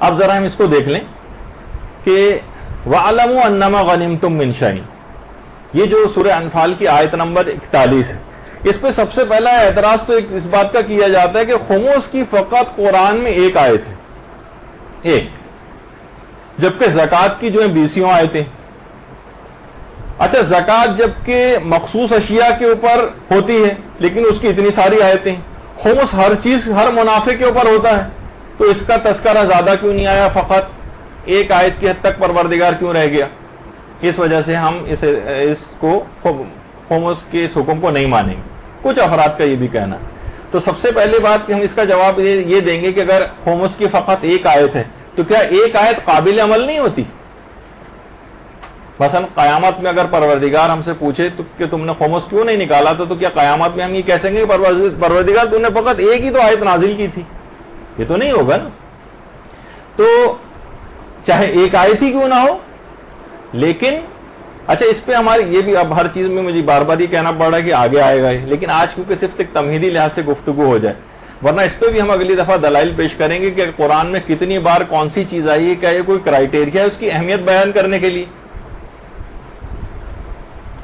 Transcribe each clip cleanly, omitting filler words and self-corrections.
اب ذرا ہم اس کو دیکھ لیں کہ وَعَلَمُوا أَنَّمَا غَنِمْتُم مِّن شَيْءٍ، یہ جو سورہ انفال کی آیت نمبر 41 ہے، اس پہ سب سے پہلا اعتراض تو اس بات کا کیا جاتا ہے کہ خمس کی فقط قرآن میں ایک آیت ہے، ایک، جبکہ زکوٰۃ کی جو ہیں 20 آیتیں. اچھا زکوٰۃ جبکہ مخصوص اشیاء کے اوپر ہوتی ہے لیکن اس کی اتنی ساری آیتیں، خمس ہر چیز ہر منافع کے اوپر ہوتا ہے، تو اس کا تذکرہ زیادہ کیوں نہیں آیا، فقط ایک آیت کی حد تک پروردگار کیوں رہ گیا؟ اس وجہ سے ہم اس کو خمس کے اس حکم کو نہیں مانیں گے. کچھ افراد کا یہ بھی کہنا ہے. تو سب سے پہلی بات کہ ہم اس کا جواب یہ دیں گے کہ اگر خمس کی فقط ایک آیت ہے تو کیا ایک آیت قابل عمل نہیں ہوتی؟ مثلا قیامت میں اگر پروردگار ہم سے پوچھے تو کہ تم نے خمس کیوں نہیں نکالا تو کیا قیامت میں ہم یہ کہہ سکیں گے پروردگار تم نے فقط ایک ہی تو آیت نازل کی تھی؟ یہ تو نہیں ہوگا نا. تو چاہے ایک آیت ہی کیوں نہ ہو، لیکن اچھا اس پہ ہماری یہ بھی اب ہر چیز میں مجھے بار بار یہ کہنا پڑ رہا ہے کہ آگے آئے گا، لیکن آج کیونکہ صرف ایک تمہیدی لحاظ سے گفتگو ہو جائے، ورنہ اس پہ بھی ہم اگلی دفعہ دلائل پیش کریں گے کہ قرآن میں کتنی بار کون سی چیز آئی ہے، کیا یہ کوئی کرائیٹیریا ہے اس کی اہمیت بیان کرنے کے لیے.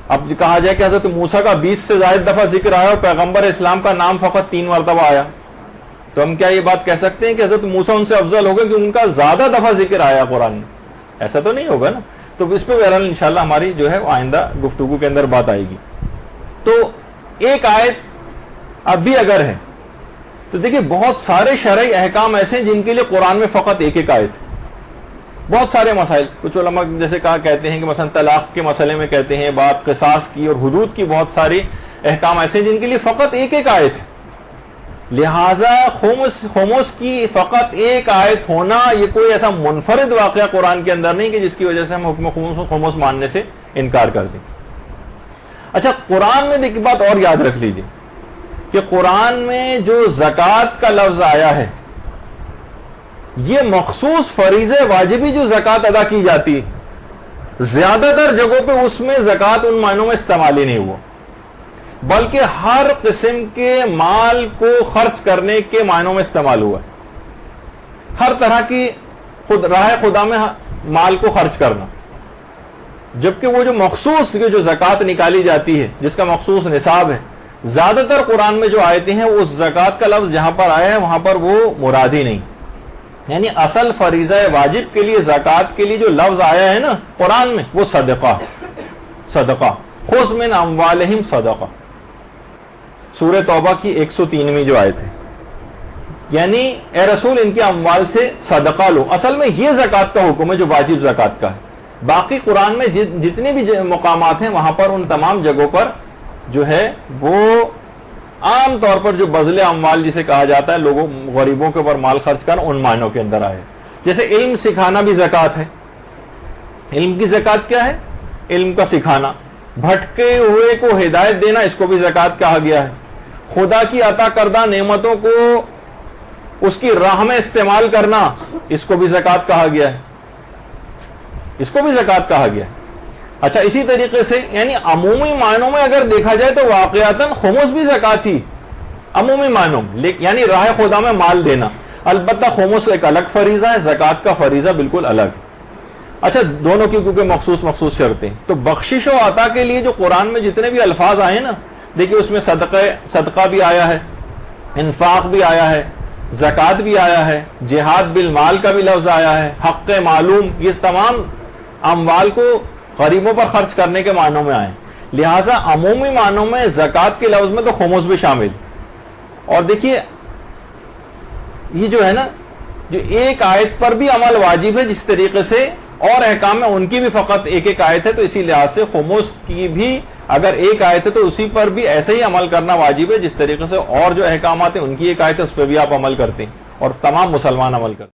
اب کہا جائے کہ حضرت موسیٰ کا 20 سے زائد دفعہ ذکر آیا اور پیغمبر اسلام کا نام فقط 3 مرتبہ آیا، تو ہم کیا یہ بات کہہ سکتے ہیں کہ حضرت موسیٰ ان سے افضل ہو گئے کہ ان کا زیادہ دفعہ ذکر آیا قرآن میں؟ ایسا تو نہیں ہوگا نا. تو اس پہ بہرحال انشاءاللہ ہماری جو ہے آئندہ گفتگو کے اندر بات آئے گی. تو ایک آیت اب بھی اگر ہے تو دیکھیں بہت سارے شرعی احکام ایسے ہیں جن کے لیے قرآن میں فقط ایک ایک آیت ہے. بہت سارے مسائل، کچھ علماء جیسے کہتے ہیں کہ مثلا طلاق کے مسئلے میں کہتے ہیں بات قصاص کی اور حدود کی، بہت ساری احکام ایسے ہیں جن کے لیے فقط ایک ایک آیت ہے. لہٰذا خمس کی فقط ایک آیت ہونا یہ کوئی ایسا منفرد واقعہ قرآن کے اندر نہیں کہ جس کی وجہ سے ہم حکم خمس ماننے سے انکار کر دیں. اچھا قرآن میں ایک بات اور یاد رکھ لیجئے کہ قرآن میں جو زکوٰۃ کا لفظ آیا ہے یہ مخصوص فریضہ واجبی جو زکوٰۃ ادا کی جاتی ہے، زیادہ تر جگہوں پہ اس میں زکوٰۃ ان معنوں میں استعمال ہی نہیں ہوا، بلکہ ہر قسم کے مال کو خرچ کرنے کے معنوں میں استعمال ہوا. ہر طرح کی راہ خدا میں مال کو خرچ کرنا، جبکہ وہ جو مخصوص جو زکوٰۃ نکالی جاتی ہے جس کا مخصوص نصاب ہے، زیادہ تر قرآن میں جو آیتیں ہیں وہ زکوٰۃ کا لفظ جہاں پر آیا ہے وہاں پر وہ مراد ہی نہیں. یعنی اصل فریضہ واجب کے لیے زکوٰۃ کے لیے جو لفظ آیا ہے نا قرآن میں وہ صدقہ، خذ من اموالہم صدقہ، سورہ توبہ کی 103ویں جو آیت ہے. یعنی اے رسول ان کے اموال سے صدقہ لو. اصل میں یہ زکوٰۃ کا حکم ہے جو واجب زکوٰۃ کا ہے. باقی قرآن میں جتنے بھی مقامات ہیں وہاں پر ان تمام جگہوں پر جو ہے وہ عام طور پر جو بذل اموال جسے کہا جاتا ہے، لوگوں غریبوں کے اوپر مال خرچ کرنا، ان معنوں کے اندر آئے. جیسے علم سکھانا بھی زکوٰۃ ہے. علم کی زکوٰۃ کیا ہے؟ علم کا سکھانا. بھٹکے ہوئے کو ہدایت دینا، اس کو بھی زکوٰۃ کہا گیا ہے. خدا کی عطا کردہ نعمتوں کو اس کی راہ میں استعمال کرنا، اس کو بھی زکوٰۃ کہا گیا ہے. اس کو بھی زکوٰۃ کہا گیا ہے. اچھا اسی طریقے سے یعنی عمومی معنوں میں اگر دیکھا جائے تو واقعتاً خمس بھی زکوٰۃ ہی عمومی معنوں میں، یعنی راہ خدا میں مال دینا. البتہ خمس ایک الگ فریضہ ہے، زکوٰۃ کا فریضہ بالکل الگ ہے. اچھا دونوں کی کیونکہ مخصوص شرطیں. تو بخشش و عطا کے لیے جو قرآن میں جتنے بھی الفاظ آئے نا، دیکھیے اس میں صدقہ بھی آیا ہے، انفاق بھی آیا ہے، زکوٰۃ بھی آیا ہے، جہاد بالمال کا بھی لفظ آیا ہے، حق معلوم، یہ تمام اموال کو غریبوں پر خرچ کرنے کے معنوں میں آئے. لہٰذا عمومی معنوں میں زکوٰۃ کے لفظ میں تو خمس بھی شامل. اور دیکھیے یہ جو ہے نا جو ایک آیت پر بھی عمل واجب ہے جس طریقے سے اور احکام میں ان کی بھی فقط ایک ایک آیت ہے، تو اسی لحاظ سے خمس کی بھی اگر ایک آیت ہے تو اسی پر بھی ایسے ہی عمل کرنا واجب ہے جس طریقے سے اور جو احکامات ہیں ان کی ایک آیت ہے اس پہ بھی آپ عمل کرتے ہیں اور تمام مسلمان عمل کرتے ہیں.